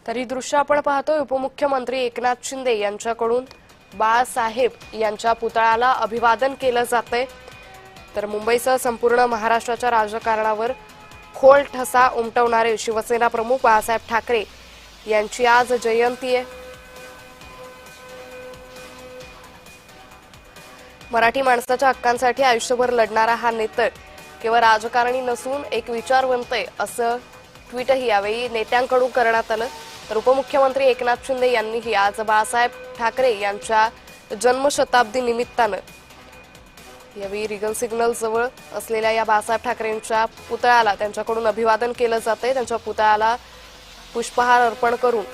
तर ही दृश्य आपण पाहतोय उपमुख्यमंत्री एकनाथ शिंदे यांच्याकडून बाळासाहेब यांच्या पुतळ्याला अभिवादन केलं जातंय। तर मुंबईसह संपूर्ण महाराष्ट्राच्या राजकारणावर खोल ठसा उमटवणारे शिवसेना प्रमुख बाळासाहेब ठाकरे यांची आज जयंती आहे। मराठी माणसाच्या हक्कांसाठी आयुष्यभर लढणारा हा नेता केवळ राजकारणी नसून एक विचारवंत आहे असं ट्विटही यावेळी नेत्यांकडून करण्यात आलं। तर उपमुख्यमंत्री एकनाथ शिंदे यांनीही आज बाळासाहेब ठाकरे यांच्या जन्मशताब्दी निमित्तानं यावेळी रिगल सिग्नल जवळ असलेल्या या बाळासाहेब ठाकरेंच्या पुतळ्याला त्यांच्याकडून अभिवादन केलं जातंय। त्यांच्या पुतळ्याला पुष्पहार अर्पण करून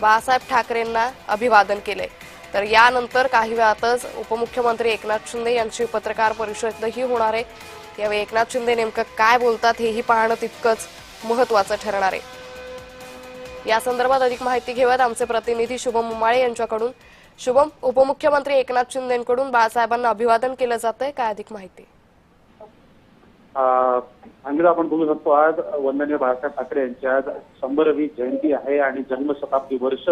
बाळासाहेब ठाकरेंना अभिवादन केलंय। तर यानंतर काही वेळातच उपमुख्यमंत्री एकनाथ शिंदे यांची पत्रकार परिषदही होणार आहे। यावेळी एकनाथ शिंदे नेमकं काय बोलतात हेही पाहणं तितकंच महत्त्वाचं ठरणार आहे। या संदर्भात अधिक माहिती घेऊयात आमचे प्रतिनिधी शुभम उमाळे यांच्याकडून। शुभम, उपमुख्यमंत्री एकनाथ शिंदेंकडून बाळासाहेबांना अभिवादन केलं जातंय, काय अधिक माहिती? आपण बोलू शकतो आज वंदनीय बाळासाहेब ठाकरे यांची आज 100वी जयंती आहे आणि जन्मशताब्दी वर्ष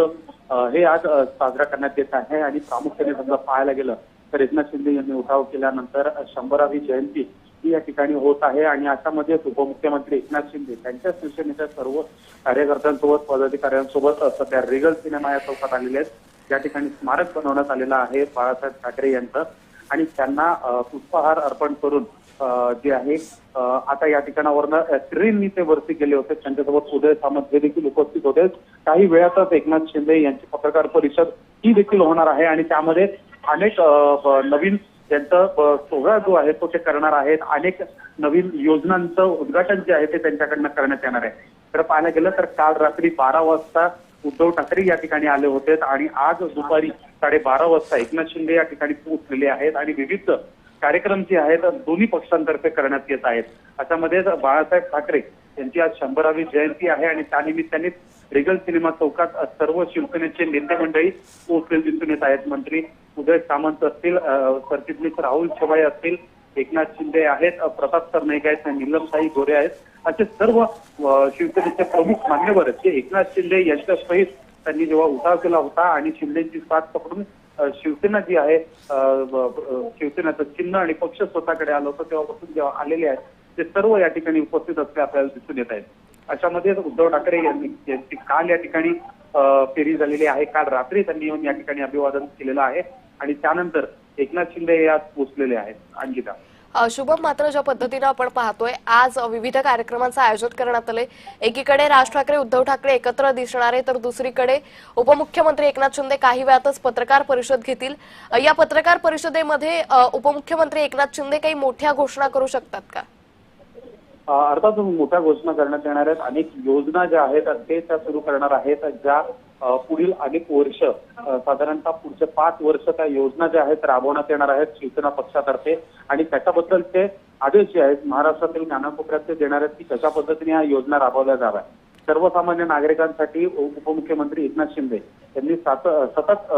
हे आज साजरा करण्यात येत आहे। आणि प्रामुख्याने समजा पाहायला गेलं तर एकनाथ शिंदे यांनी उठाव केल्यानंतर 100वी जयंती ही या ठिकाणी होत आहे। आणि अशामध्ये उपमुख्यमंत्री एकनाथ शिंदे त्यांच्या शिवसेनेच्या सर्व कार्यकर्त्यांसोबत पदाधिकाऱ्यांसोबत सध्या रिगल सिनेमा या चौकात आलेले आहेत। या ठिकाणी स्मारक बनवण्यात आलेलं आहे बाळासाहेब ठाकरे यांचं आणि त्यांना पुष्पहार अर्पण करून जे आहे आता या ठिकाणावरनं ट्रेननी ते वरती गेले होते। त्यांच्यासोबत उदय सामंत हे देखील उपस्थित होते। काही वेळातच एकनाथ शिंदे यांची पत्रकार परिषद ही देखील होणार आहे आणि त्यामध्ये अनेक नवीन त्यांचा सोहळा जो आहे तो ते करणार आहेत। अनेक नवीन योजनांचं उद्घाटन जे आहे ते त्यांच्याकडनं करण्यात येणार आहे। तर पाहायला गेलं तर काल रात्री 12 वाजता उद्धव ठाकरे या ठिकाणी आले होते आणि आज दुपारी 12:30 वाजता एकनाथ शिंदे या ठिकाणी पोहोचलेले आहेत आणि विविध कार्यक्रम जे आहेत दोन्ही पक्षांतर्फे करण्यात येत आहेत। अशामध्ये बाळासाहेब ठाकरे यांची आज 100वी जयंती आहे आणि त्यानिमित्ताने रिगल सिनेमा चौकात सर्व शिवसेनेचे नेते मंडळी पोहोचलेले दिसून येत आहेत। मंत्री उदय सामंत असतील, सरचिटणीस राहुल शेवाळे असतील, एकनाथ शिंदे आहेत, प्रताप सरनाईक आहेत, नीलमसाई गोरे आहेत, असे सर्व शिवसेनेचे प्रमुख मान्यवर आहेत ते एकनाथ शिंदे यांच्या सहित त्यांनी जेव्हा उठाव केला होता आणि शिंदेची साथ पकडून शिवसेना जी आहे शिवसेनेचं चिन्ह आणि पक्ष स्वतःकडे आलं होतं तेव्हापासून जेव्हा आलेले आहेत ते सर्व या ठिकाणी उपस्थित असले आपल्याला दिसून येत आहेत। अशामध्ये उद्धव ठाकरे यांची काल या ठिकाणी फेरी झालेली आहे। काल रात्री त्यांनी येऊन या ठिकाणी अभिवादन केलेलं आहे आणि त्यानंतर एकनाथ शिंदे यात पोहोचलेले आहेत। अंकिता, शुभम, मात्र ज्या पद्धतीने आपण पाहतोय आज विविध कार्यक्रमांचं आयोजन करण्यात आलंय। एकीकडे राज ठाकरे उद्धव ठाकरे एकत्र दिसणार आहे तर दुसरीकडे उपमुख्यमंत्री एकनाथ शिंदे काही वेळातच पत्रकार परिषद घेतील। या पत्रकार परिषदेमध्ये उपमुख्यमंत्री एकनाथ शिंदे काही मोठ्या घोषणा करू शकतात का? अर्थात मोठ्या घोषणा करण्यात येणार आहेत। अनेक योजना ज्या आहेत ते त्या सुरू करणार आहेत ज्या पुढील अनेक वर्ष साधारणतः पुढचे 5 वर्ष त्या योजना ज्या आहेत राबवण्यात येणार आहेत शिवसेना पक्षातर्फे आणि त्याच्याबद्दलचे आदेश जे आहेत महाराष्ट्रातील कानाकोपऱ्यात ते देणार आहेत की कशा पद्धतीने या योजना राबवल्या जाव्या। सर्वसामान्य नागरिकांसाठी उपमुख्यमंत्री एकनाथ शिंदे यांनी सतत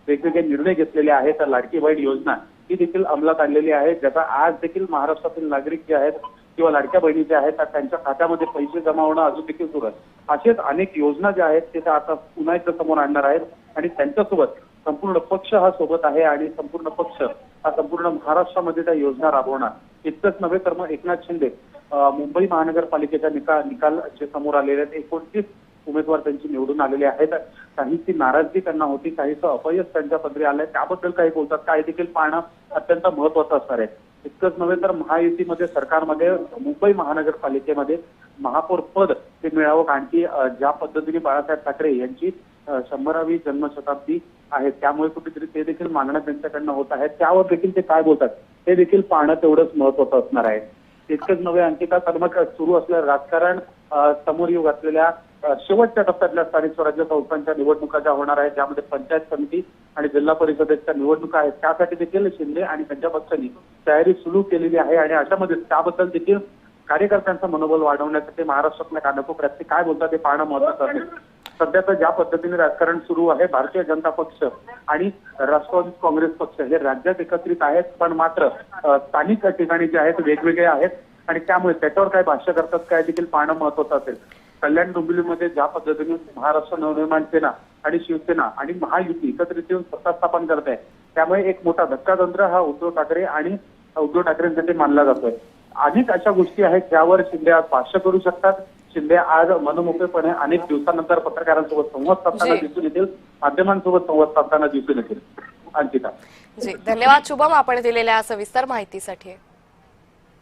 वेगवेगळे निर्णय घेतलेले आहेत। लाडकी बहीण योजना ही देखील अंमलात आणलेली आहे ज्याचा आज देखील महाराष्ट्रातील नागरिक जे आहेत किंवा लाडक्या बहिणी ज्या आहेत त्यांच्या खात्यामध्ये पैसे जमा होणं अजून देखील सुरू आहे। असेच अनेक योजना ज्या आहेत ते आता पुन्हा एकदा समोर आणणार आहेत आणि त्यांच्यासोबत संपूर्ण पक्ष हा सोबत आहे आणि संपूर्ण पक्ष हा संपूर्ण महाराष्ट्रामध्ये त्या योजना राबवणार। इतकंच नव्हे तर मग एकनाथ शिंदे मुंबई महानगरपालिकेच्या निकाल जे समोर आलेले आहेत 29 उमेदवार त्यांची निवडून आलेले आहेत। काहींची नाराजगी त्यांना होती, काहीचं अपयश त्यांच्या पदरी आलंय, त्याबद्दल काही बोलतात काय देखील पाहणं अत्यंत महत्वाचं असणार आहे। इतकंच नव्हे तर महायुतीमध्ये सरकारमध्ये मुंबई महानगरपालिकेमध्ये महापौर पद ते मिळावं आणखी ज्या पद्धतीने बाळासाहेब ठाकरे यांची 100वी जन्मशताब्दी आहे त्यामुळे कुठेतरी ते देखील मागण्या त्यांच्याकडनं होत आहेत, त्यावर देखील ते काय बोलतात हे देखील पाहणं तेवढंच महत्वाचं असणार आहे। इतकंच नव्हे अंकिता, तर मग सुरू असलेलं राजकारण समोर येऊ घातलेल्या शेवटच्या टप्प्यातल्या स्थानिक स्वराज्य संस्थांच्या निवडणुका ज्या होणार आहेत ज्यामध्ये पंचायत समिती आणि जिल्हा परिषदेच्या निवडणुका आहेत त्यासाठी देखील शिंदे आणि त्यांच्या पक्षांनी तयारी सुरू केलेली आहे आणि अशामध्ये त्याबद्दल देखील कार्यकर्त्यांचं मनोबल वाढवण्यासाठी महाराष्ट्रातल्या कानाकोपऱ्यात ते काय बोलतात ते पाहणं महत्वाचं आहे। सध्या तर ज्या पद्धतीने राजकारण सुरू आहे भारतीय जनता पक्ष आणि राष्ट्रवादी काँग्रेस पक्ष हे राज्यात एकत्रित आहेत पण मात्र स्थानिक ठिकाणी जे आहेत वेगवेगळे आहेत आणि त्यामुळे त्याच्यावर काय भाष्य करतात काय देखील पाहणं महत्वाचं असेल। कल्याण डोंबिवलीमध्ये ज्या पद्धतीने महाराष्ट्र नवनिर्माण सेना आणि शिवसेना आणि महायुती एकत्रित येऊन सत्ता स्थापन करत आहे, त्यामुळे एक मोठा धक्कातंत्र हा उद्धव ठाकरे आणि उद्धव ठाकरेंसाठी मानला जातोय. अनेक अशा गोष्टी आहेत ज्यावर शिंदे आज भाष्य करू शकतात. शिंदे आज मनमोकळेपणे अनेक दिवसानंतर पत्रकारांसोबत संवाद साधताना दिसून येतील, माध्यमांसोबत संवाद साधताना दिसून येतील. अंकिता. जी, धन्यवाद शुभम, आपण दिलेल्या सविस्तर माहितीसाठी.